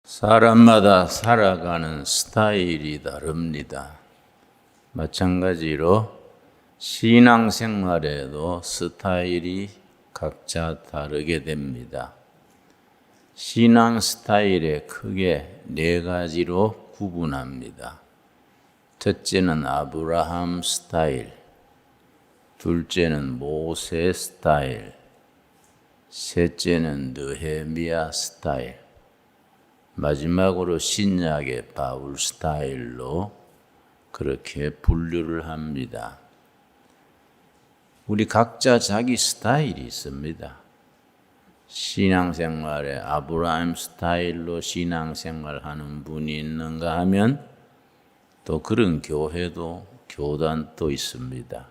사람마다 살아가는 스타일이 다릅니다. 마찬가지로 신앙생활에도 스타일이 각자 다르게 됩니다. 신앙 스타일에 크게 네 가지로 구분합니다. 첫째는 아브라함 스타일, 둘째는 모세 스타일, 셋째는 느헤미야 스타일, 마지막으로 신약의 바울 스타일로 그렇게 분류를 합니다. 우리 각자 자기 스타일이 있습니다. 신앙생활에 아브라함 스타일로 신앙생활하는 분이 있는가 하면 또 그런 교회도 교단도 있습니다.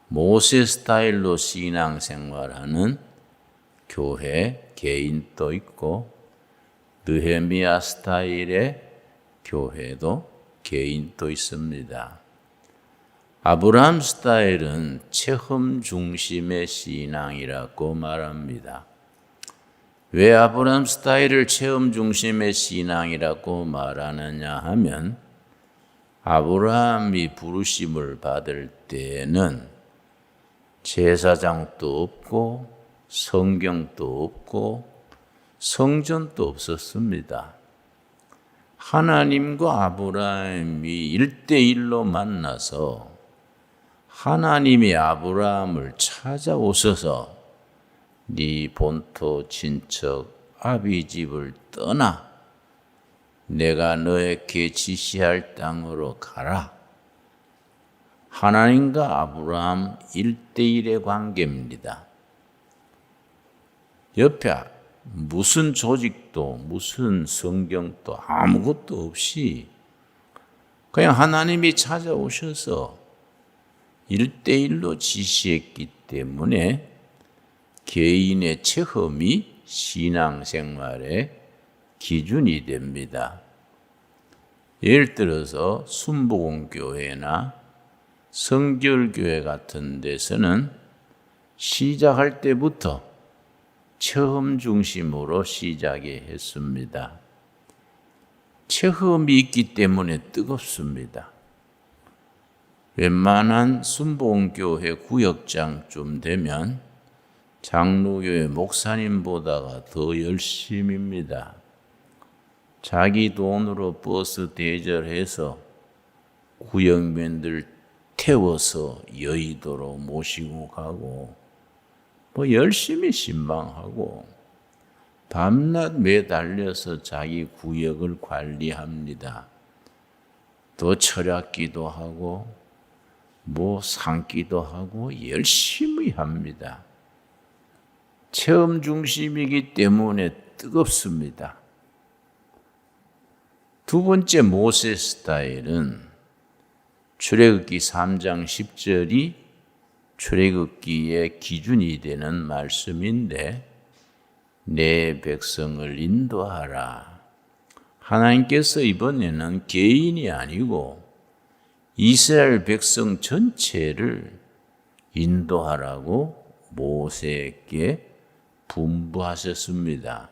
모세 스타일로 신앙생활하는 교회, 개인도 있고 느헤미야 스타일의 교회도 개인도 있습니다. 아브라함 스타일은 체험 중심의 신앙이라고 말합니다. 왜 아브라함 스타일을 체험 중심의 신앙이라고 말하느냐 하면 아브라함이 부르심을 받을 때에는 제사장도 없고 성경도 없고 성전도 없었습니다. 하나님과 아브라함이 1대1로 만나서 하나님이 아브라함을 찾아오셔서 네 본토 친척 아비 집을 떠나 내가 너에게 지시할 땅으로 가라. 하나님과 아브라함 1대1의 관계입니다. 옆에 무슨 조직도 무슨 성경도 아무것도 없이 그냥 하나님이 찾아오셔서 1대1로 지시했기 때문에 개인의 체험이 신앙생활의 기준이 됩니다. 예를 들어서 순복음교회나 성결교회 같은 데서는 시작할 때부터 체험 중심으로 시작이 했습니다. 체험이 있기 때문에 뜨겁습니다. 웬만한 순복음교회 구역장쯤 되면 장로교회 목사님보다가 더 열심입니다. 자기 돈으로 버스 대절해서 구역민들 태워서 여의도로 모시고 가고 열심히 신방하고 밤낮 매달려서 자기 구역을 관리합니다. 또 철학기도 하고 상기도 하고 열심히 합니다. 체험 중심이기 때문에 뜨겁습니다. 두 번째 모세 스타일은 출애굽기 3장 10절이 출애굽기의 기준이 되는 말씀인데 내 백성을 인도하라. 하나님께서 이번에는 개인이 아니고 이스라엘 백성 전체를 인도하라고 모세에게 분부하셨습니다.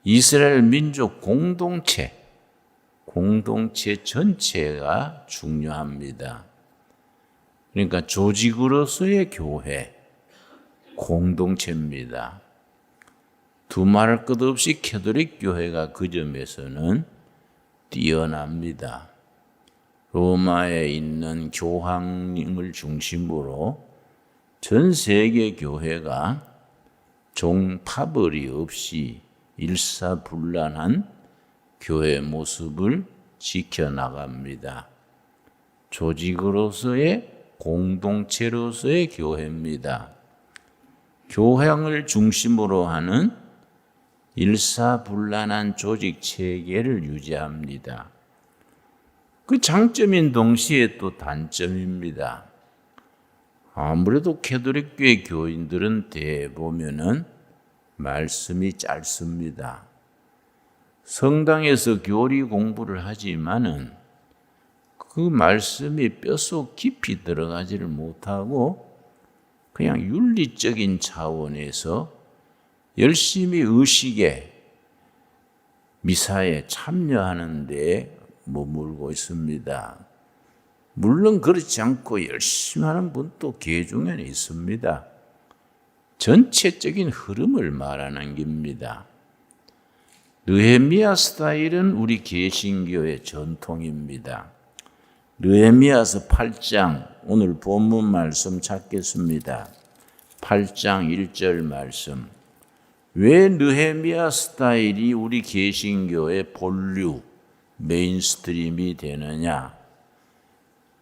이스라엘 민족 공동체 전체가 중요합니다. 그러니까 조직으로서의 교회, 공동체입니다. 두말할 것 없이 캐톨릭 교회가 그 점에서는 뛰어납니다. 로마에 있는 교황을 중심으로 전 세계 교회가 종파벌이 없이 일사불란한 교회 모습을 지켜나갑니다. 조직으로서의 공동체로서의 교회입니다. 교황을 중심으로 하는 일사불란한 조직 체계를 유지합니다. 그 장점인 동시에 또 단점입니다. 아무래도 캐톨릭교회 교인들은 대보면은 말씀이 짧습니다. 성당에서 교리 공부를 하지만은 그 말씀이 뼛속 깊이 들어가지를 못하고 그냥 윤리적인 차원에서 열심히 의식에 미사에 참여하는 데 머물고 있습니다. 물론 그렇지 않고 열심히 하는 분도 계중에는 있습니다. 전체적인 흐름을 말하는 겁니다. 느헤미야 스타일은 우리 개신교의 전통입니다. 느헤미야서 8장, 오늘 본문 말씀 찾겠습니다. 8장 1절 말씀. 왜 느헤미야 스타일이 우리 개신교의 본류, 메인스트림이 되느냐?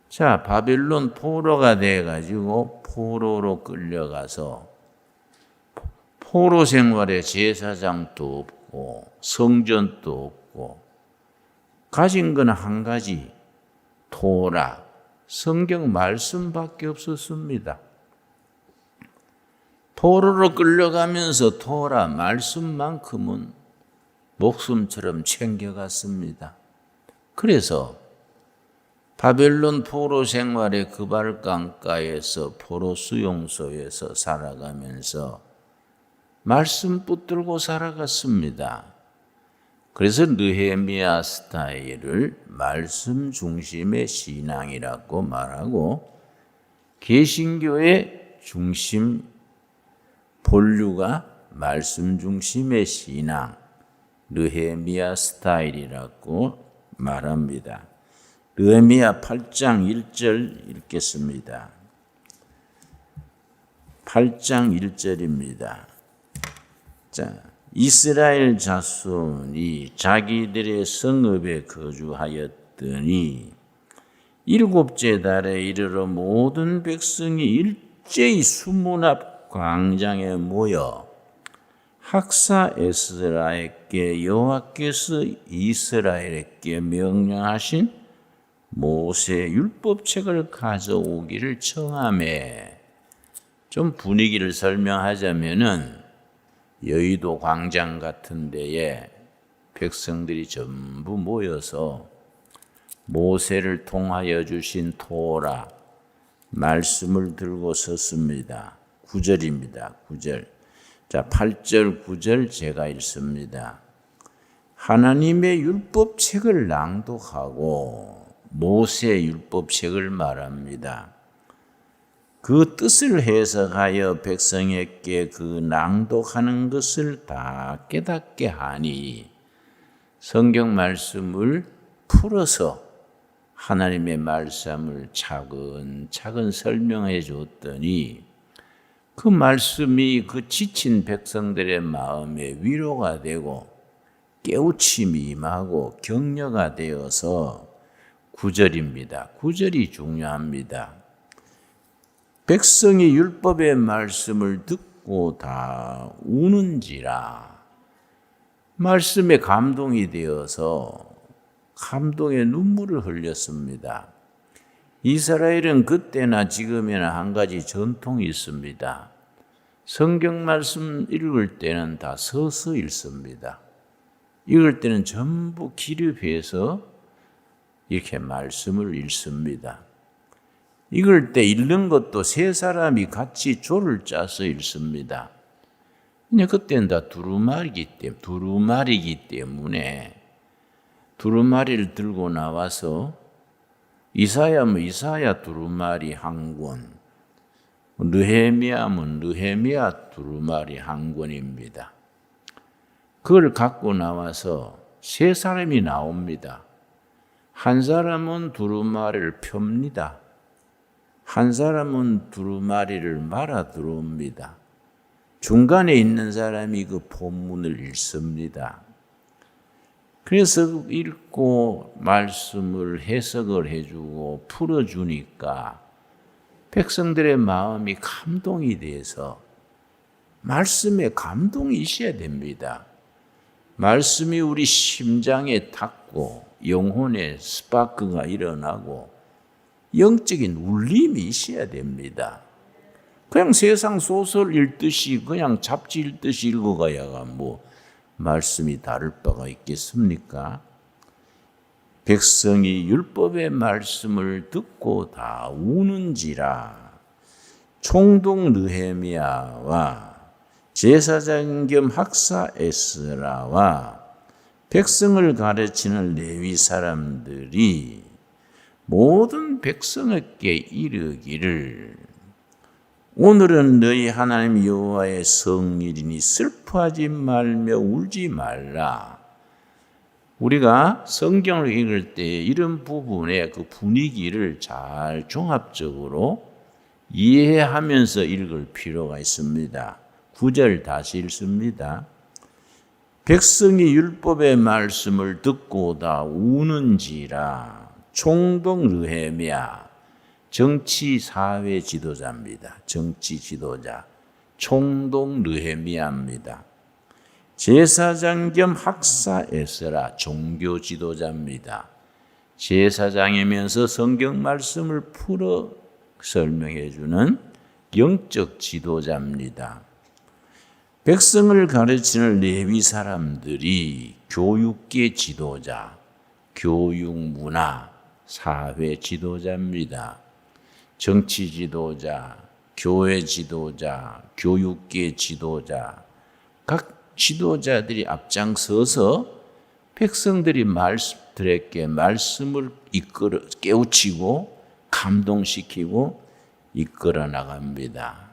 자, 바벨론 포로가 돼가지고 포로로 끌려가서 포로 생활에 제사장도 없고 성전도 없고 가진 건 한 가지, 토라, 성경 말씀밖에 없었습니다. 포로로 끌려가면서 토라 말씀만큼은 목숨처럼 챙겨갔습니다. 그래서 바벨론 포로 생활의 그발강가에서 포로 수용소에서 살아가면서 말씀 붙들고 살아갔습니다. 그래서 느헤미야 스타일을 말씀 중심의 신앙이라고 말하고 개신교의 중심 본류가 말씀 중심의 신앙, 느헤미야 스타일이라고 말합니다. 느헤미야 8장 1절 읽겠습니다. 8장 1절입니다. 자, 이스라엘 자손이 자기들의 성읍에 거주하였더니 일곱째 달에 이르러 모든 백성이 일제히 수문 앞 광장에 모여 학사 에스라에게 여호와께서 이스라엘에게 명령하신 모세 율법책을 가져오기를 청하매. 좀 분위기를 설명하자면은 여의도 광장 같은 데에 백성들이 전부 모여서 모세를 통하여 주신 토라 말씀을 들고 섰습니다. 9절입니다. 9절. 자, 8절, 9절 제가 읽습니다. 하나님의 율법책을 낭독하고 모세 율법책을 말합니다. 그 뜻을 해석하여 백성에게 그 낭독하는 것을 다 깨닫게 하니 성경 말씀을 풀어서 하나님의 말씀을 차근차근 설명해 줬더니 그 말씀이 그 지친 백성들의 마음에 위로가 되고 깨우침이 임하고 격려가 되어서 9절입니다. 9절이 중요합니다. 백성이 율법의 말씀을 듣고 다 우는지라. 말씀에 감동이 되어서 감동의 눈물을 흘렸습니다. 이스라엘은 그때나 지금이나 한 가지 전통이 있습니다. 성경 말씀 읽을 때는 다 서서 읽습니다. 읽을 때는 전부 기립해서 이렇게 말씀을 읽습니다. 읽을 때 읽는 것도 세 사람이 같이 조를 짜서 읽습니다. 근데 그때는 다 두루마리이기 때문에 두루마리를 들고 나와서 이사야면 이사야 두루마리 한 권, 느헤미야면 느헤미야 두루마리 한 권입니다. 그걸 갖고 나와서 세 사람이 나옵니다. 한 사람은 두루마리를 펴니다. 한 사람은 두루마리를 말아 들어옵니다. 중간에 있는 사람이 그 본문을 읽습니다. 그래서 읽고 말씀을 해석을 해주고 풀어주니까 백성들의 마음이 감동이 돼서 말씀에 감동이 있어야 됩니다. 말씀이 우리 심장에 닿고 영혼의 스파크가 일어나고 영적인 울림이 있어야 됩니다. 그냥 세상 소설 읽듯이 그냥 잡지 읽듯이 읽어가야가 뭐 말씀이 다를 바가 있겠습니까? 백성이 율법의 말씀을 듣고 다 우는지라. 총독 느헤미야와 제사장 겸 학사 에스라와 백성을 가르치는 레위 사람들이 모든 백성에게 이르기를 오늘은 너희 하나님 여호와의 성일이니 슬퍼하지 말며 울지 말라. 우리가 성경을 읽을 때 이런 부분의 그 분위기를 잘 종합적으로 이해하면서 읽을 필요가 있습니다. 9절 다시 읽습니다. 백성이 율법의 말씀을 듣고다 우는지라. 총독 르헤미야, 정치 사회 지도자입니다. 정치 지도자 총독 르헤미야입니다. 제사장 겸 학사 에스라, 종교 지도자입니다. 제사장이면서 성경 말씀을 풀어 설명해 주는 영적 지도자입니다. 백성을 가르치는 레위 사람들이 교육계 지도자, 교육 문화, 사회 지도자입니다. 정치 지도자, 교회 지도자, 교육계 지도자, 각 지도자들이 앞장서서 백성들이 말씀들에게 말씀을 이끌어 깨우치고 감동시키고 이끌어 나갑니다.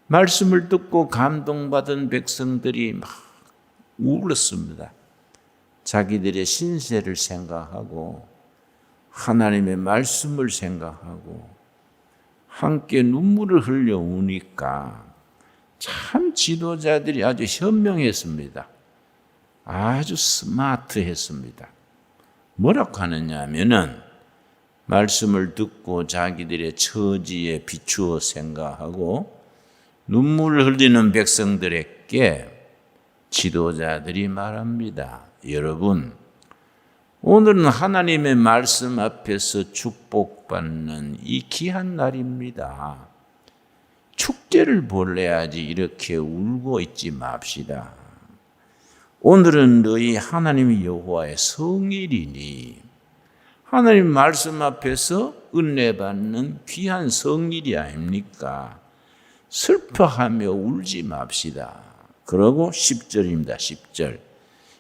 말씀을 듣고 감동받은 백성들이 막 울었습니다. 자기들의 신세를 생각하고 하나님의 말씀을 생각하고 함께 눈물을 흘려 우니까 참 지도자들이 아주 현명했습니다. 아주 스마트했습니다. 뭐라고 하느냐 하면은 말씀을 듣고 자기들의 처지에 비추어 생각하고 눈물을 흘리는 백성들에게 지도자들이 말합니다. 여러분, 오늘은 하나님의 말씀 앞에서 축복받는 이 귀한 날입니다. 축제를 보내야지 이렇게 울고 있지 맙시다. 오늘은 너희 하나님 여호와의 성일이니 하나님 말씀 앞에서 은혜 받는 귀한 성일이 아닙니까? 슬퍼하며 울지 맙시다. 그러고 10절입니다. 10절.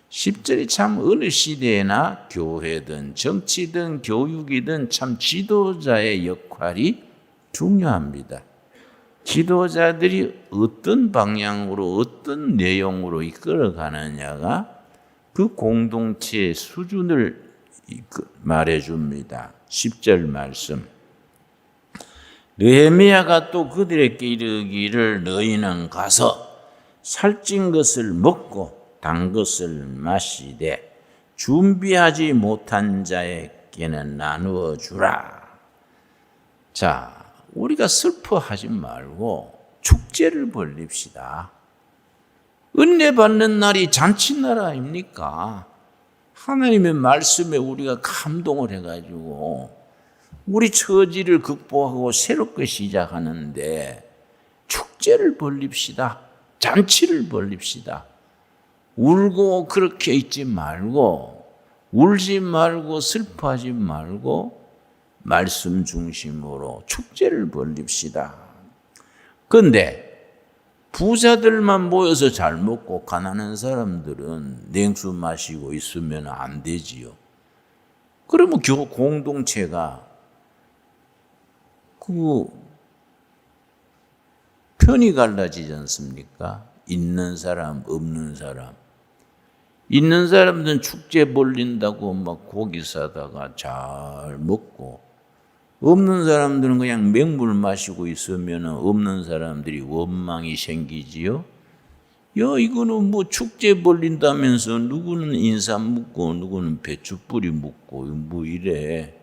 10절이 참 어느 시대나 교회든 정치든 교육이든 참 지도자의 역할이 중요합니다. 지도자들이 어떤 방향으로 어떤 내용으로 이끌어가느냐가 그 공동체의 수준을 말해줍니다. 10절 말씀. 느헤미야가 또 그들에게 이르기를 너희는 가서 살찐 것을 먹고 단 것을 마시되 준비하지 못한 자에게는 나누어 주라. 자, 우리가 슬퍼하지 말고 축제를 벌립시다. 은혜 받는 날이 잔치날 아닙니까? 하나님의 말씀에 우리가 감동을 해가지고 우리 처지를 극복하고 새롭게 시작하는데 축제를 벌립시다. 잔치를 벌립시다. 울고 그렇게 있지 말고 울지 말고 슬퍼하지 말고 말씀 중심으로 축제를 벌립시다. 그런데 부자들만 모여서 잘 먹고 가난한 사람들은 냉수 마시고 있으면 안 되지요. 그러면 공동체가 편이 갈라지지 않습니까? 있는 사람, 없는 사람. 있는 사람들은 축제 벌린다고 막 고기 사다가 잘 먹고, 없는 사람들은 그냥 맹물 마시고 있으면 없는 사람들이 원망이 생기지요. 야, 이거는 뭐 축제 벌린다면서 누구는 인삼 묻고 누구는 배추 뿌리 묻고 뭐 이래.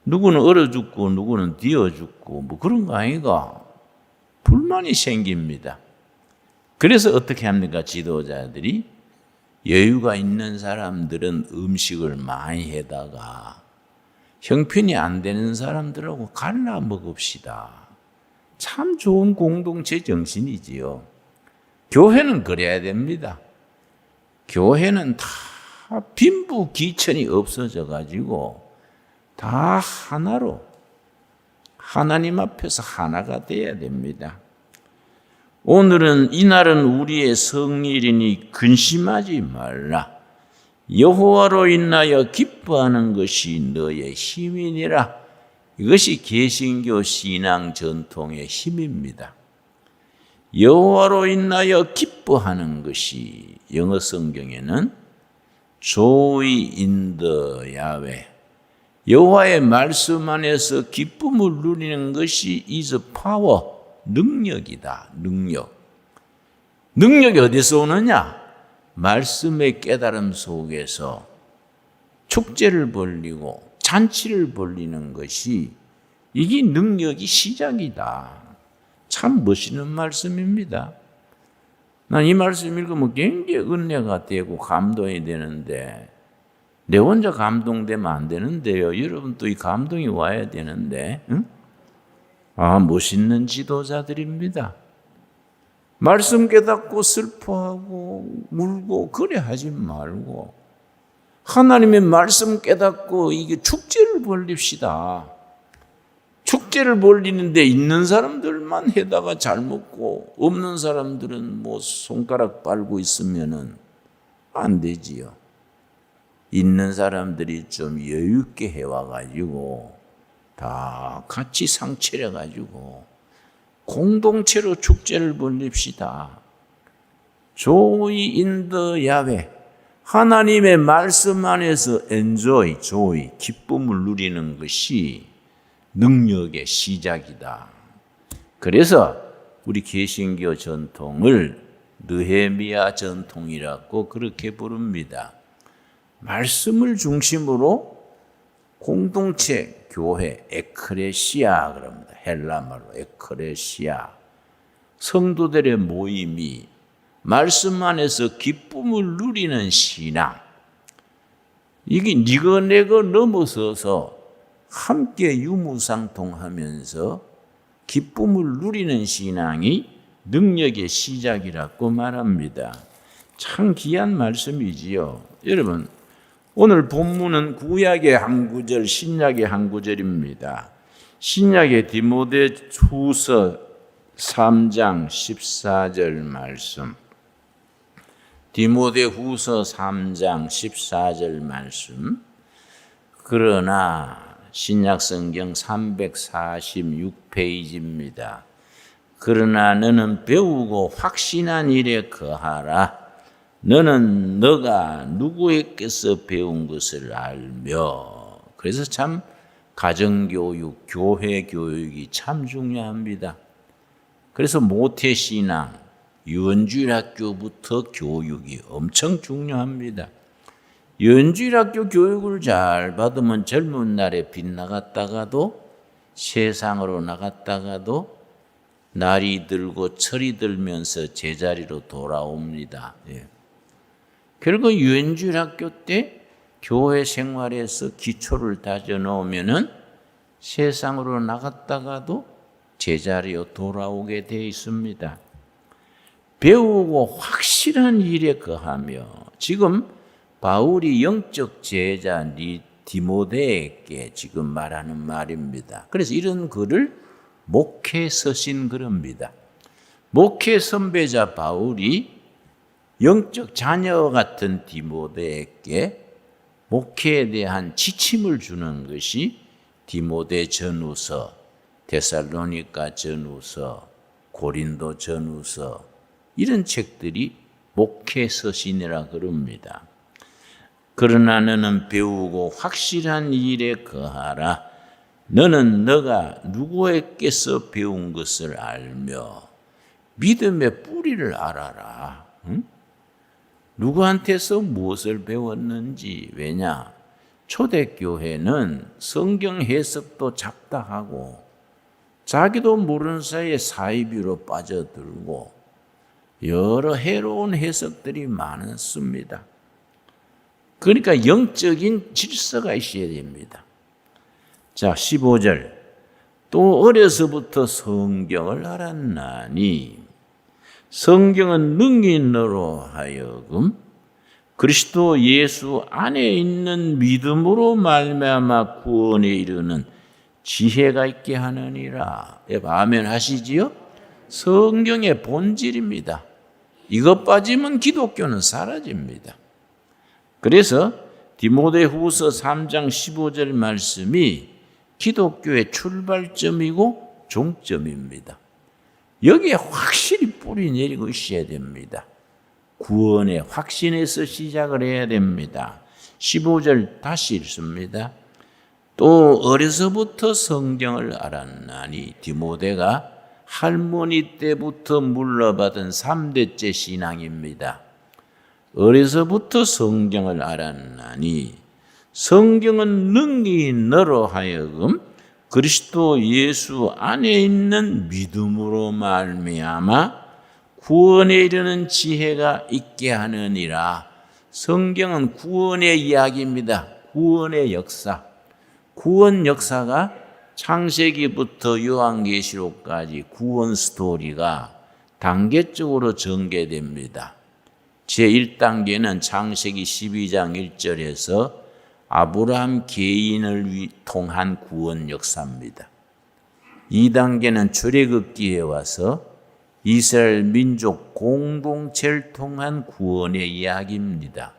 누구는 얼어 죽고 누구는 뒤어 죽고 뭐 그런 거 아이가? 불만이 생깁니다. 그래서 어떻게 합니까? 지도자들이 여유가 있는 사람들은 음식을 많이 해다가 형편이 안 되는 사람들하고 갈라 먹읍시다. 참 좋은 공동체 정신이지요. 교회는 그래야 됩니다. 교회는 다 빈부귀천이 없어져 가지고 다 하나로 하나님 앞에서 하나가 돼야 됩니다. 오늘은 이날은 우리의 성일이니 근심하지 말라. 여호와로 인하여 기뻐하는 것이 너의 힘이니라. 이것이 개신교 신앙 전통의 힘입니다. 여호와로 인하여 기뻐하는 것이 영어 성경에는 Joy in the Yahweh, 여호와의 말씀 안에서 기쁨을 누리는 것이 is power, 능력이다. 능력이 어디서 오느냐? 말씀의 깨달음 속에서 축제를 벌리고 잔치를 벌리는 것이, 이게 능력이 시작이다. 참 멋있는 말씀입니다. 난 이 말씀 읽으면 굉장히 은혜가 되고 감동이 되는데, 내 혼자 감동되면 안 되는데요. 여러분도 이 감동이 와야 되는데, 응? 멋있는 지도자들입니다. 말씀 깨닫고 슬퍼하고 울고 그래 하지 말고 하나님의 말씀 깨닫고 이게 축제를 벌립시다. 축제를 벌리는데 있는 사람들만 해다가 잘 먹고 없는 사람들은 뭐 손가락 빨고 있으면은 안 되지요. 있는 사람들이 좀 여유 있게 해와가지고 다 같이 상 차려가지고 공동체로 축제를 벌립시다. Joy in the Yahweh, 하나님의 말씀 안에서 enjoy, joy, 기쁨을 누리는 것이 능력의 시작이다. 그래서 우리 개신교 전통을 느헤미야 전통이라고 그렇게 부릅니다. 말씀을 중심으로 공동체, 교회, 에크레시아 그럽니다. 헬라말로 에크레시아, 성도들의 모임이 말씀 안에서 기쁨을 누리는 신앙, 이게 니거 내거 넘어서서 함께 유무상통하면서 기쁨을 누리는 신앙이 능력의 시작이라고 말합니다. 참 귀한 말씀이지요. 여러분, 오늘 본문은 구약의 한 구절, 신약의 한 구절입니다. 신약의 디모데후서 3장 14절 말씀. 디모데후서 3장 14절 말씀. 그러나 신약성경 346페이지입니다. 그러나 너는 배우고 확신한 일에 거하라. 너는 너가 누구에게서 배운 것을 알며. 그래서 참 가정교육, 교회교육이 참 중요합니다. 그래서 모태신앙, 유언주일학교부터 교육이 엄청 중요합니다. 유언주일학교 교육을 잘 받으면 젊은 날에 빗나갔다가도 세상으로 나갔다가도 날이 들고 철이 들면서 제자리로 돌아옵니다. 결국 유언주일학교 때 교회 생활에서 기초를 다져 놓으면은 세상으로 나갔다가도 제자리로 돌아오게 되어 있습니다. 배우고 확실한 일에 거하며, 지금 바울이 영적 제자 디모데에게 지금 말하는 말입니다. 그래서 이런 글을 목회 서신 그럽니다. 목회 선배자 바울이 영적 자녀 같은 디모데에게 목회에 대한 지침을 주는 것이 디모데 전후서, 데살로니가 전후서, 고린도 전후서, 이런 책들이 목회 서신이라 그럽니다. 그러나 너는 배우고 확실한 일에 거하라. 너는 너가 누구에게서 배운 것을 알며 믿음의 뿌리를 알아라. 응? 누구한테서 무엇을 배웠는지. 왜냐? 초대교회는 성경 해석도 잡다하고 자기도 모르는 사이에 사이비로 빠져들고 여러 해로운 해석들이 많습니다. 그러니까 영적인 질서가 있어야 됩니다. 자, 15절. 또 어려서부터 성경을 알았나니 성경은 능히 너로 하여금 그리스도 예수 안에 있는 믿음으로 말미암아 구원에 이르는 지혜가 있게 하느니라. 아멘 하시지요? 성경의 본질입니다. 이것 빠지면 기독교는 사라집니다. 그래서 디모데후서 3장 15절 말씀이 기독교의 출발점이고 종점입니다. 여기에 확실히 뿌리 내리고 있어야 됩니다. 구원의 확신에서 시작을 해야 됩니다. 15절 다시 읽습니다. 또 어려서부터 성경을 알았나니 디모데가 할머니 때부터 물려받은 3대째 신앙입니다. 어려서부터 성경을 알았나니 성경은 능히 너로 하여금 그리스도 예수 안에 있는 믿음으로 말미암아 구원에 이르는 지혜가 있게 하느니라. 성경은 구원의 이야기입니다. 구원의 역사. 구원 역사가 창세기부터 요한계시록까지 구원 스토리가 단계적으로 전개됩니다. 제1단계는 창세기 12장 1절에서 아브라함 개인을 통한 구원 역사입니다. 2단계는 출애굽기에 와서 이스라엘 민족 공동체를 통한 구원의 이야기입니다.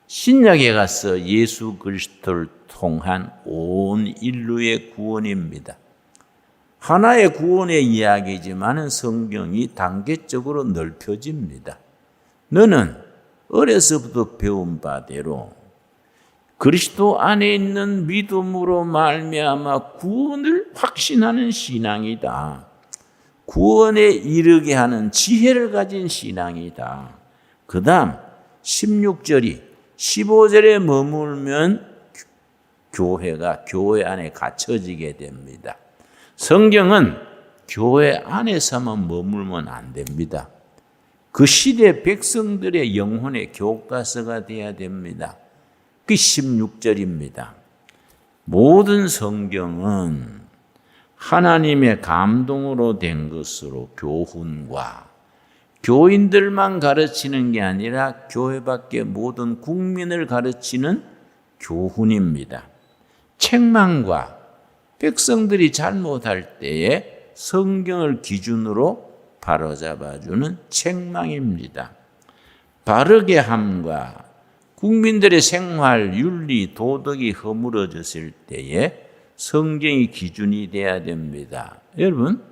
신약에 가서 예수 그리스도를 통한 온 인류의 구원입니다. 하나의 구원의 이야기지만 성경이 단계적으로 넓혀집니다. 너는 어려서부터 배운 바대로 그리스도 안에 있는 믿음으로 말미암아 구원을 확신하는 신앙이다. 구원에 이르게 하는 지혜를 가진 신앙이다. 그 다음 16절이 15절에 머물면 교회가 교회 안에 갇혀지게 됩니다. 성경은 교회 안에서만 머물면 안 됩니다. 그 시대 백성들의 영혼의 교과서가 되어야 됩니다. 그 16절입니다. 모든 성경은 하나님의 감동으로 된 것으로 교훈과 교인들만 가르치는 게 아니라 교회 밖의 모든 국민을 가르치는 교훈입니다. 책망과 백성들이 잘못할 때에 성경을 기준으로 바로잡아주는 책망입니다. 바르게 함과 국민들의 생활, 윤리, 도덕이 허물어졌을 때에 성경이 기준이 돼야 됩니다. 여러분,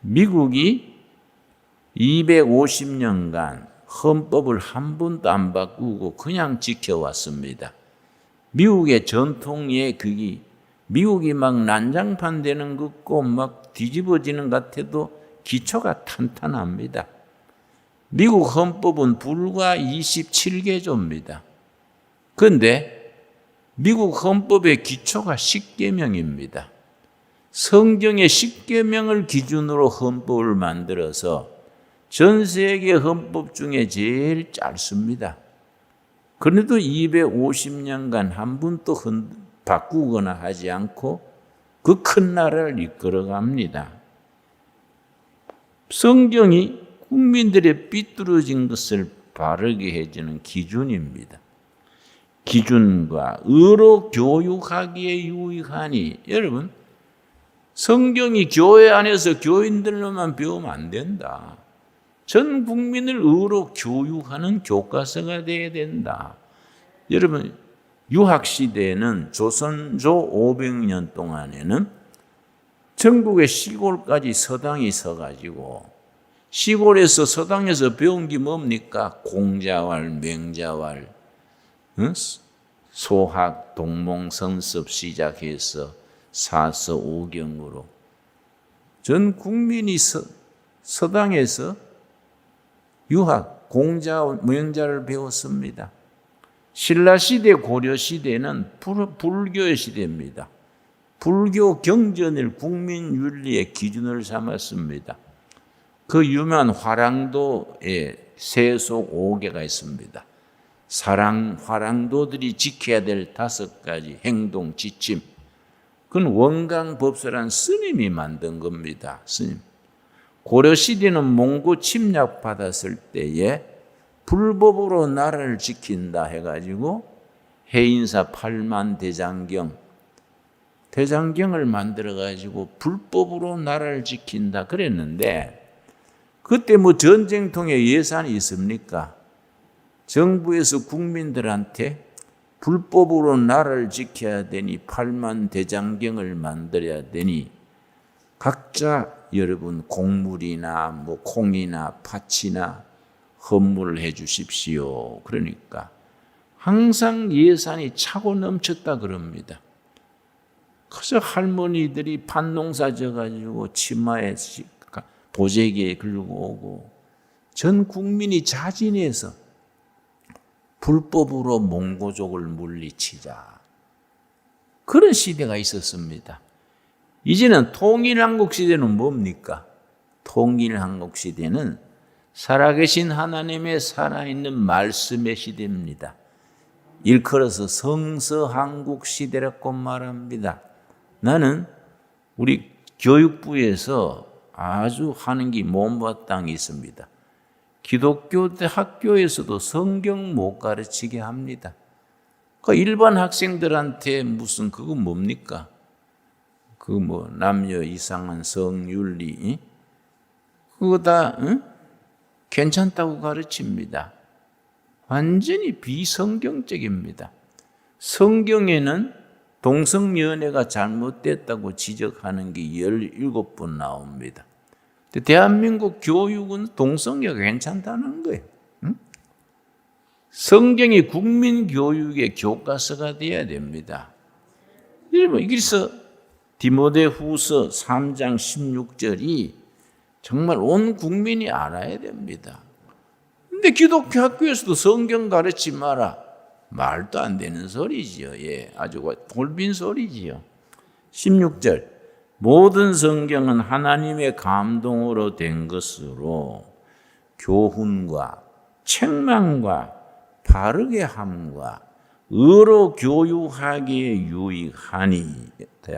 미국이 250년간 헌법을 한 번도 안 바꾸고 그냥 지켜왔습니다. 미국의 전통의 그게 미국이 막 난장판 되는 것 같고 막 뒤집어지는 것 같아도 기초가 탄탄합니다. 미국 헌법은 불과 27개조입니다. 그런데 미국 헌법의 기초가 10계명입니다. 성경의 10계명을 기준으로 헌법을 만들어서 전 세계 헌법 중에 제일 짧습니다. 그런데도 250년간 한 번도 바꾸거나 하지 않고 그 큰 나라를 이끌어갑니다. 성경이 국민들의 삐뚤어진 것을 바르게 해주는 기준입니다. 기준과 의로 교육하기에 유익하니, 여러분, 성경이 교회 안에서 교인들로만 배우면 안 된다. 전 국민을 의로 교육하는 교과서가 되어야 된다. 여러분, 유학시대에는 조선조 500년 동안에는 전국의 시골까지 서당이 서가지고 시골에서 서당에서 배운 게 뭡니까? 공자왈, 맹자왈, 소학, 동몽성습 시작해서 사서 오경으로 전 국민이 서당에서 유학, 공자, 맹자를 배웠습니다. 신라시대, 고려시대는 불교의 시대입니다. 불교 경전을 국민 윤리의 기준을 삼았습니다. 그 유명한 화랑도에 세속 5개가 있습니다. 사랑, 화랑도들이 지켜야 될 5가지 행동, 지침. 그건 원강법설한 스님이 만든 겁니다. 스님. 고려시대는 몽고 침략받았을 때에 불법으로 나라를 지킨다 해가지고 해인사 8만 대장경을 만들어가지고 불법으로 나라를 지킨다 그랬는데 그때 뭐 전쟁통에 예산이 있습니까? 정부에서 국민들한테 불법으로 나라를 지켜야 되니 팔만대장경을 만들어야 되니 각자 여러분 곡물이나 뭐 콩이나 팥이나 헌물을 해 주십시오. 그러니까 항상 예산이 차고 넘쳤다 그럽니다. 그래서 할머니들이 팥농사 져가지고 치마에 보재기에 긁고 오고 전 국민이 자진해서 불법으로 몽고족을 물리치자. 그런 시대가 있었습니다. 이제는 통일한국 시대는 뭡니까? 통일한국 시대는 살아계신 하나님의 살아있는 말씀의 시대입니다. 일컬어서 성서한국 시대라고 말합니다. 나는 우리 교육부에서 아주 하는 게 못마땅히 있습니다. 기독교 학교에서도 성경 못 가르치게 합니다. 그 일반 학생들한테 무슨 그거 뭡니까? 그 뭐 남녀 이상한 성윤리 그거 다 괜찮다고 가르칩니다. 완전히 비성경적입니다. 성경에는 동성연애가 잘못됐다고 지적하는 게 17번 나옵니다. 대한민국 교육은 동성애가 괜찮다는 거예요. 성경이 국민교육의 교과서가 되어야 됩니다. 그래서 디모데후서 3장 16절이 정말 온 국민이 알아야 됩니다. 근데 기독교 학교에서도 성경 가르치 마라. 말도 안 되는 소리지요. 예, 아주 돌빈 소리지요. 16절 모든 성경은 하나님의 감동으로 된 것으로 교훈과 책망과 바르게 함과 의로 교육하기에 유익하니.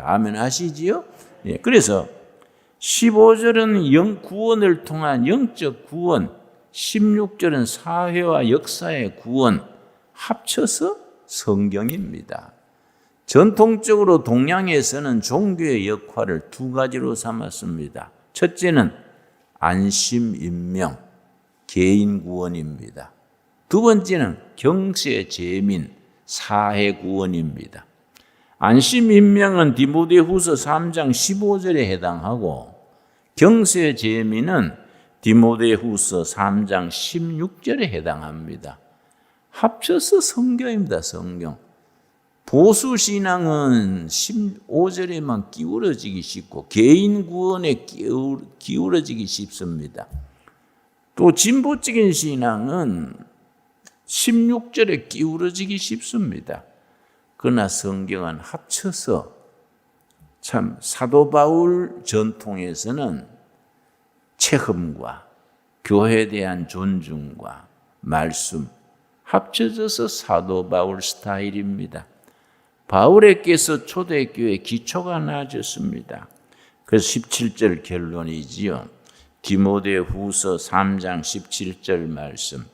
아멘 하시지요? 예, 그래서 15절은 구원을 통한 영적 구원, 16절은 사회와 역사의 구원 합쳐서 성경입니다. 전통적으로 동양에서는 종교의 역할을 두 가지로 삼았습니다. 첫째는 안심 임명, 개인 구원입니다. 두 번째는 경세 제민, 사회 구원입니다. 안심 임명은 디모데후서 3장 15절에 해당하고 경세 제민은 디모데후서 3장 16절에 해당합니다. 합쳐서 성경입니다. 성경. 보수 신앙은 15절에만 기울어지기 쉽고 개인 구원에 기울어지기 쉽습니다. 또 진보적인 신앙은 16절에 기울어지기 쉽습니다. 그러나 성경은 합쳐서 참 사도 바울 전통에서는 체험과 교회에 대한 존중과 말씀 합쳐져서 사도 바울 스타일입니다. 바울에게서 초대교회 기초가 나아졌습니다. 그래서 17절 결론이지요. 디모데후서 3장 17절 말씀.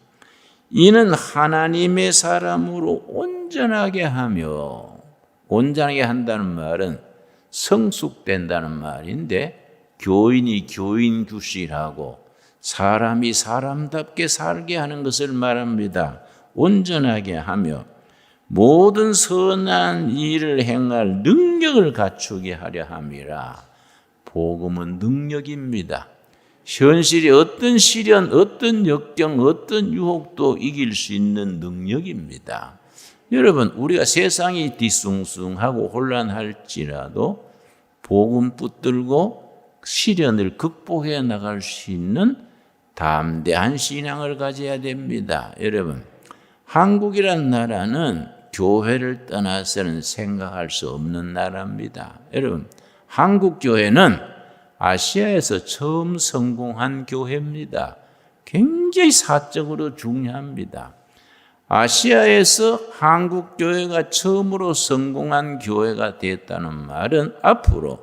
이는 하나님의 사람으로 온전하게 하며, 온전하게 한다는 말은 성숙된다는 말인데 교인이 교인 규실하고 사람이 사람답게 살게 하는 것을 말합니다. 온전하게 하며 모든 선한 일을 행할 능력을 갖추게 하려 함이라. 복음은 능력입니다. 현실이 어떤 시련, 어떤 역경, 어떤 유혹도 이길 수 있는 능력입니다. 여러분, 우리가 세상이 뒤숭숭하고 혼란할지라도 복음 붙들고 시련을 극복해 나갈 수 있는 담대한 신앙을 가져야 됩니다. 여러분, 한국이라는 나라는 교회를 떠나서는 생각할 수 없는 나라입니다. 여러분, 한국 교회는 아시아에서 처음 성공한 교회입니다. 굉장히 사적으로 중요합니다. 아시아에서 한국 교회가 처음으로 성공한 교회가 됐다는 말은 앞으로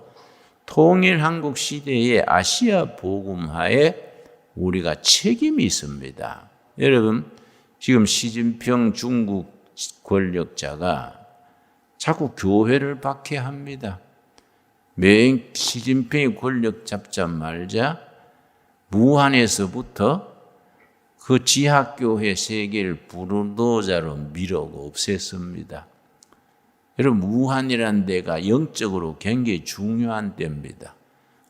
통일 한국 시대의 아시아 복음화에 우리가 책임이 있습니다. 여러분, 지금 시진핑 중국 권력자가 자꾸 교회를 박해합니다. 매 시진핑이 권력 잡자마자 무한에서부터 그 지하교회 세계를 불도저로 밀어고 없앴습니다. 여러분, 우한이라는 데가 영적으로 굉장히 중요한 데입니다.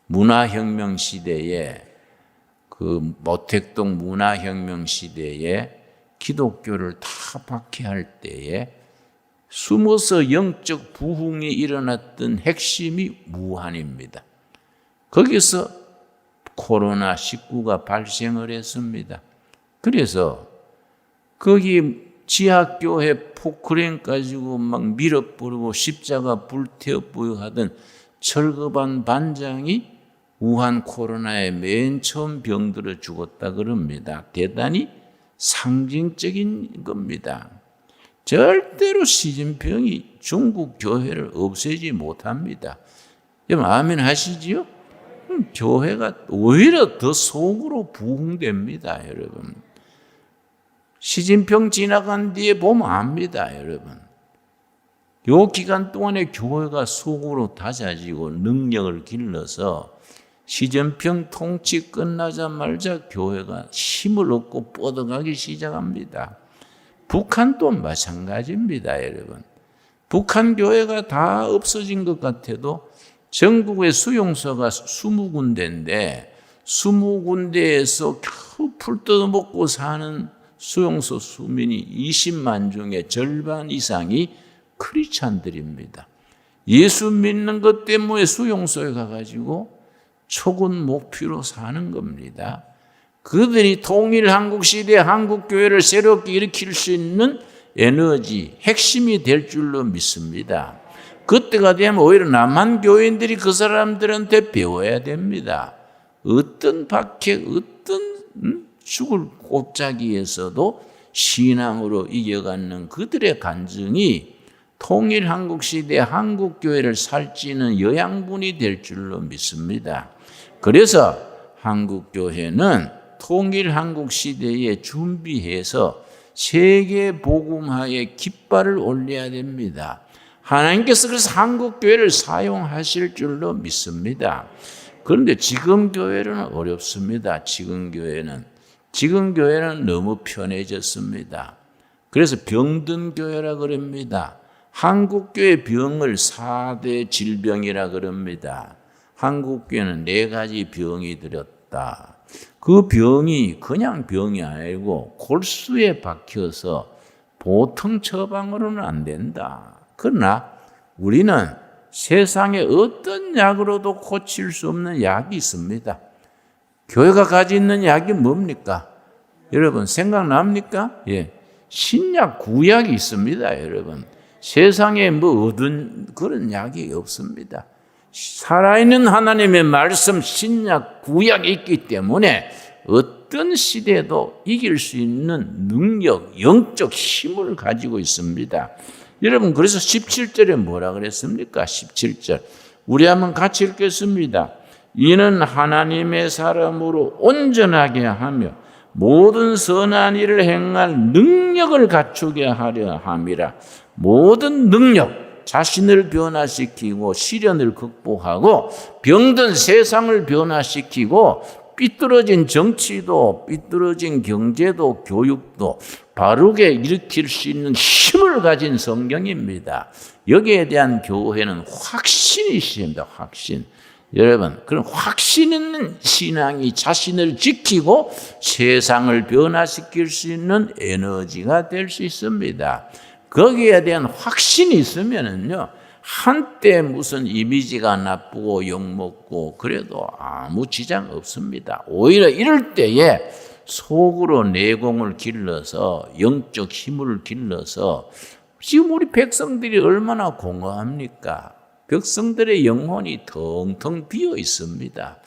문화혁명 시대에 그 모택동 문화혁명 시대에 기독교를 다 박해할 때에 숨어서 영적 부흥이 일어났던 핵심이 우한입니다. 거기서 코로나19가 발생을 했습니다. 그래서 거기 지하교회 포크레인 가지고 막 밀어버리고 십자가 불태워버리고 하던 철거반 반장이 우한 코로나에 맨 처음 병들어 죽었다 그럽니다. 대단히 상징적인 겁니다. 절대로 시진핑이 중국 교회를 없애지 못합니다. 여러분 아멘 하시지요? 교회가 오히려 더 속으로 부흥됩니다, 여러분. 시진핑 지나간 뒤에 보면 압니다, 여러분. 요 기간 동안에 교회가 속으로 다져지고 능력을 길러서 시진핑 통치 끝나자마자 교회가 힘을 얻고 뻗어가기 시작합니다. 북한도 마찬가지입니다, 여러분. 북한 교회가 다 없어진 것 같아도 전국의 수용소가 20군데인데 20군데에서 겨우 풀 뜯어먹고 사는 수용소 수민이 20만 중에 절반 이상이 크리스찬들입니다. 예수 믿는 것 때문에 수용소에 가가지고 초군 목표로 사는 겁니다. 그들이 통일 한국 시대 한국 교회를 새롭게 일으킬 수 있는 에너지, 핵심이 될 줄로 믿습니다. 그때가 되면 오히려 남한 교인들이 그 사람들한테 배워야 됩니다. 어떤 박해, 어떤 죽을 곱자기에서도 신앙으로 이겨가는 그들의 간증이 통일 한국 시대 한국 교회를 살찌는 영양분이 될 줄로 믿습니다. 그래서 한국 교회는 통일 한국 시대에 준비해서 세계 복음화의 깃발을 올려야 됩니다. 하나님께서 그래서 한국 교회를 사용하실 줄로 믿습니다. 그런데 지금 교회는 어렵습니다. 지금 교회는 너무 편해졌습니다. 그래서 병든 교회라 그럽니다. 한국 교회 병을 4대 질병이라 그럽니다. 한국 교회는 4가지 병이 들었다. 그 병이 그냥 병이 아니고 골수에 박혀서 보통 처방으로는 안 된다. 그러나 우리는 세상에 어떤 약으로도 고칠 수 없는 약이 있습니다. 교회가 가지고 있는 약이 뭡니까? 여러분 생각납니까? 예, 신약 구약이 있습니다. 여러분 세상에 뭐 얻은 그런 약이 없습니다. 살아있는 하나님의 말씀 신약 구약이 있기 때문에 어떤 시대도 이길 수 있는 능력, 영적 힘을 가지고 있습니다. 여러분 그래서 17절에 뭐라 그랬습니까? 17절 우리 한번 같이 읽겠습니다. 이는 하나님의 사람으로 온전하게 하며 모든 선한 일을 행할 능력을 갖추게 하려 함이라. 모든 능력, 자신을 변화시키고 시련을 극복하고 병든 세상을 변화시키고 삐뚤어진 정치도 삐뚤어진 경제도 교육도 바르게 일으킬 수 있는 힘을 가진 성경입니다. 여기에 대한 교회는 확신이 있습니다. 확신. 여러분, 그런 확신 있는 신앙이 자신을 지키고 세상을 변화시킬 수 있는 에너지가 될 수 있습니다. 거기에 대한 확신이 있으면은요, 한때 무슨 이미지가 나쁘고 욕먹고 그래도 아무 지장 없습니다. 오히려 이럴 때에 속으로 내공을 길러서 영적 힘을 길러서 지금 우리 백성들이 얼마나 공허합니까? 백성들의 영혼이 텅텅 비어 있습니다.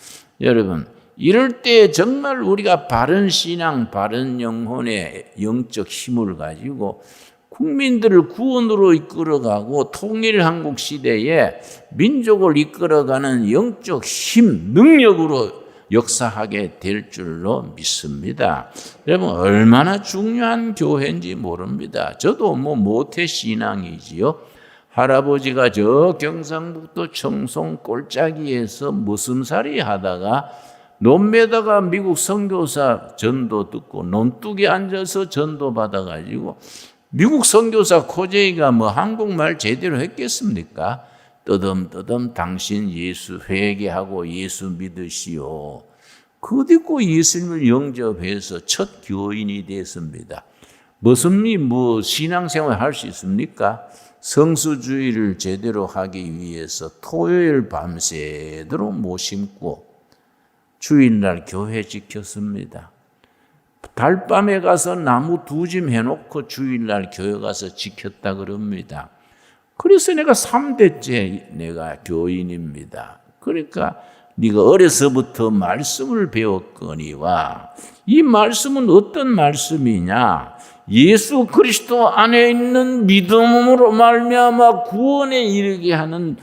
여러분, 이럴 때 정말 우리가 바른 신앙, 바른 영혼의 영적 힘을 가지고 국민들을 구원으로 이끌어가고 통일 한국 시대에 민족을 이끌어가는 영적 힘, 능력으로 역사하게 될 줄로 믿습니다. 여러분 얼마나 중요한 교회인지 모릅니다. 저도 모태 신앙이지요. 할아버지가 저 경상북도 청송 꼴짜기에서 머슴살이 하다가 논매다가 미국 선교사 전도 듣고 논둑에 앉아서 전도 받아가지고 미국 선교사 코제이가 뭐 한국말 제대로 했겠습니까? 떠듬떠듬 당신 예수 회개하고 예수 믿으시오. 그 듣고 예수님을 영접해서 첫 교인이 됐습니다. 무슨 신앙생활 할 수 있습니까? 성수주의를 제대로 하기 위해서 토요일 밤새도록 못 심고 주일날 교회 지켰습니다. 달밤에 가서 나무 2짐 해놓고 주일날 교회 가서 지켰다 그럽니다. 그래서 내가 3대째 내가 교인입니다. 그러니까 네가 어려서부터 말씀을 배웠거니와 이 말씀은 어떤 말씀이냐? 예수 그리스도 안에 있는 믿음으로 말미암아 구원에 이르게 하는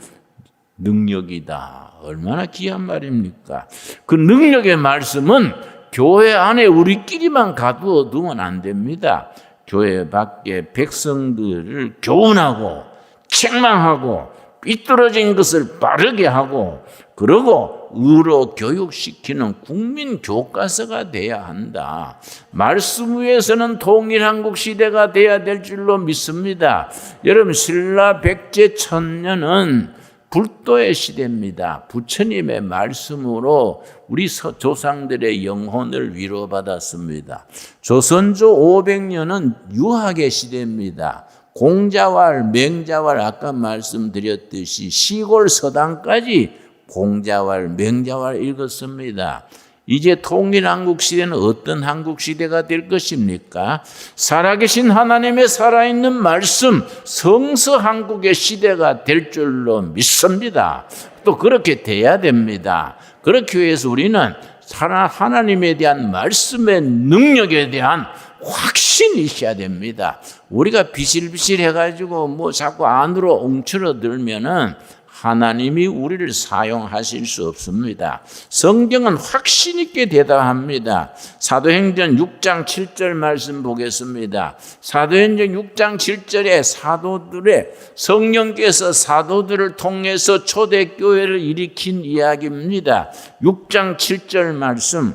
능력이다. 얼마나 귀한 말입니까? 그 능력의 말씀은 교회 안에 우리끼리만 가두어두면 안 됩니다. 교회 밖에 백성들을 교훈하고 책망하고 삐뚤어진 것을 바르게 하고 그러고 의로 교육시키는 국민 교과서가 돼야 한다. 말씀 위에서는 통일한국 시대가 돼야 될 줄로 믿습니다. 여러분 신라 백제 천년은 불도의 시대입니다. 부처님의 말씀으로 우리 조상들의 영혼을 위로받았습니다. 조선조 500년은 유학의 시대입니다. 공자왈, 맹자왈 아까 말씀드렸듯이 시골 서당까지 공자왈, 맹자왈 읽었습니다. 이제 통일한국 시대는 어떤 한국 시대가 될 것입니까? 살아계신 하나님의 살아있는 말씀, 성서 한국의 시대가 될 줄로 믿습니다. 또 그렇게 돼야 됩니다. 그렇기 위해서 우리는 하나님에 대한 말씀의 능력에 대한 확신이 있어야 됩니다. 우리가 비실비실해가지고 자꾸 안으로 엉쳐들면은 하나님이 우리를 사용하실 수 없습니다. 성경은 확신 있게 대답합니다. 사도행전 6장 7절 말씀 보겠습니다. 사도행전 6장 7절에 성령께서 사도들을 통해서 초대교회를 일으킨 이야기입니다. 6장 7절 말씀.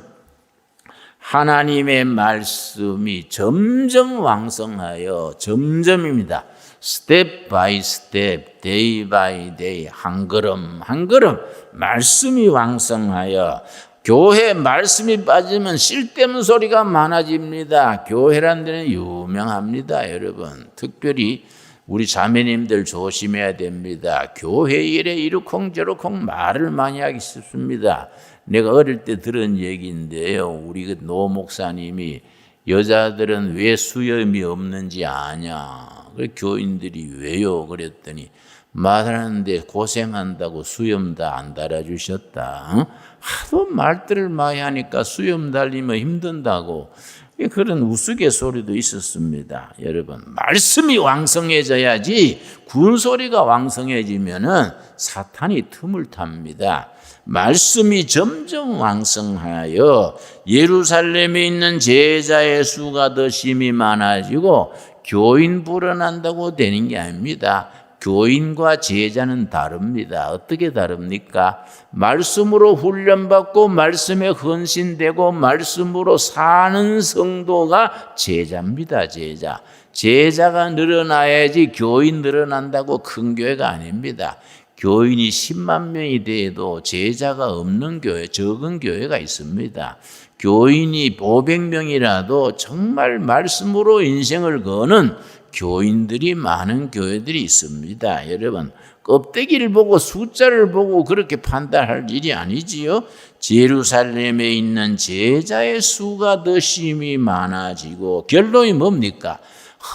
하나님의 말씀이 점점 왕성하여 점점입니다. 스텝 바이 스텝, 데이 바이 데이, 한 걸음 한 걸음 말씀이 왕성하여 교회 말씀이 빠지면 쓸데없는 소리가 많아집니다. 교회란 데는 유명합니다. 여러분 특별히 우리 자매님들 조심해야 됩니다. 교회 일에 이러쿵저러쿵 말을 많이 하기 쉽습니다. 내가 어릴 때 들은 얘기인데요. 우리 노 목사님이 여자들은 왜 수염이 없는지 아냐. 교인들이 왜요? 그랬더니 말하는데 고생한다고 수염 다 안 달아주셨다. 하도 말들을 많이 하니까 수염 달리면 힘든다고 그런 우스갯소리도 있었습니다. 여러분 말씀이 왕성해져야지 군소리가 왕성해지면은 사탄이 틈을 탑니다. 말씀이 점점 왕성하여 예루살렘에 있는 제자의 수가 더 심히 많아지고 교인 불어난다고 되는 게 아닙니다. 교인과 제자는 다릅니다. 어떻게 다릅니까? 말씀으로 훈련받고 말씀에 헌신되고 말씀으로 사는 성도가 제자입니다. 제자. 제자가 늘어나야지 교인 늘어난다고 큰 교회가 아닙니다. 교인이 10만 명이 돼도 제자가 없는 교회, 적은 교회가 있습니다. 교인이 500명이라도 정말 말씀으로 인생을 거는 교인들이 많은 교회들이 있습니다. 여러분 껍데기를 보고 숫자를 보고 그렇게 판단할 일이 아니지요. 예루살렘에 있는 제자의 수가 더 심히 많아지고 결론이 뭡니까?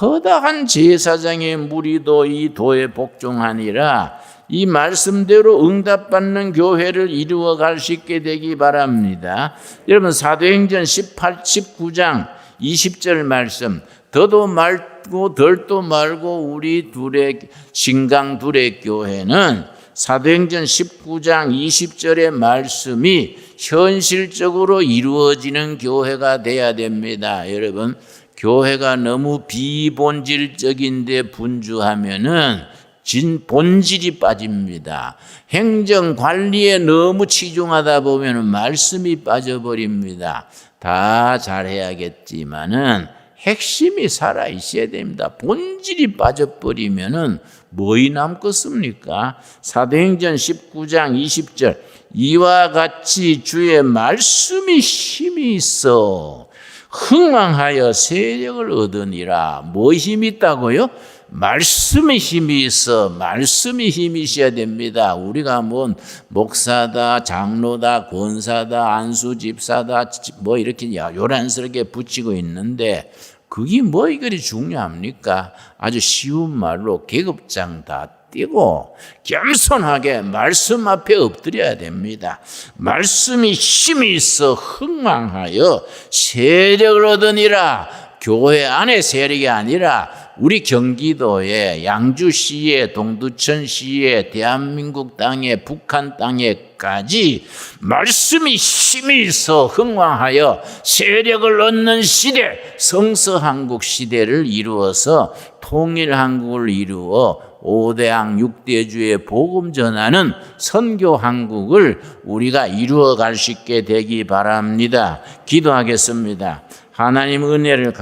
허다한 제사장의 무리도 이 도에 복종하니라. 이 말씀대로 응답받는 교회를 이루어갈 수 있게 되기 바랍니다. 여러분 사도행전 19장 20절 말씀 더도 말고 덜도 말고 우리 신강 둘의 교회는 사도행전 19장 20절의 말씀이 현실적으로 이루어지는 교회가 돼야 됩니다. 여러분 교회가 너무 비본질적인데 분주하면은 본질이 빠집니다. 행정 관리에 너무 치중하다 보면 말씀이 빠져버립니다. 다 잘해야겠지만은 핵심이 살아 있어야 됩니다. 본질이 빠져버리면은 뭐이 남겠습니까? 사도행전 19장 20절 이와 같이 주의 말씀이 힘이 있어 흥왕하여 세력을 얻으니라. 뭐 힘이 있다고요? 말씀의 힘이 있어. 말씀이 힘이 있어야 됩니다. 우리가 뭔 목사다, 장로다, 권사다, 안수집사다 뭐 이렇게 요란스럽게 붙이고 있는데 그게 뭐 이거리 중요합니까? 아주 쉬운 말로 계급장 다 띄고 겸손하게 말씀 앞에 엎드려야 됩니다. 말씀이 힘이 있어 흥망하여 세력을 얻으니라. 교회 안에 세력이 아니라 우리 경기도에 양주시에 동두천시에 대한민국 땅에 북한 땅에까지 말씀이 힘이 있어 흥왕하여 세력을 얻는 시대 성서한국 시대를 이루어서 통일한국을 이루어 5대양 6대주의 복음 전하는 선교한국을 우리가 이루어갈 수 있게 되기 바랍니다. 기도하겠습니다. 하나님 은혜를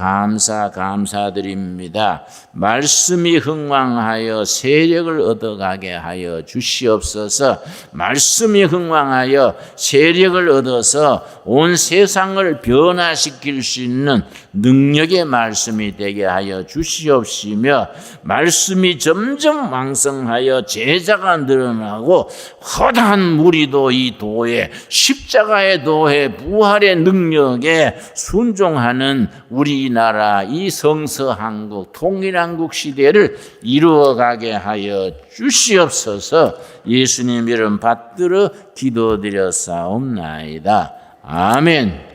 감사드립니다. 말씀이 흥왕하여 세력을 얻어가게 하여 주시옵소서. 말씀이 흥왕하여 세력을 얻어서 온 세상을 변화시킬 수 있는 능력의 말씀이 되게 하여 주시옵시며 말씀이 점점 왕성하여 제자가 늘어나고 허다한 무리도 이 도에 십자가의 도에 부활의 능력에 순종하는 우리나라 이 성서한국 통일한국 시대를 이루어가게 하여 주시옵소서. 예수님 이름 받들어 기도드렸사옵나이다. 아멘.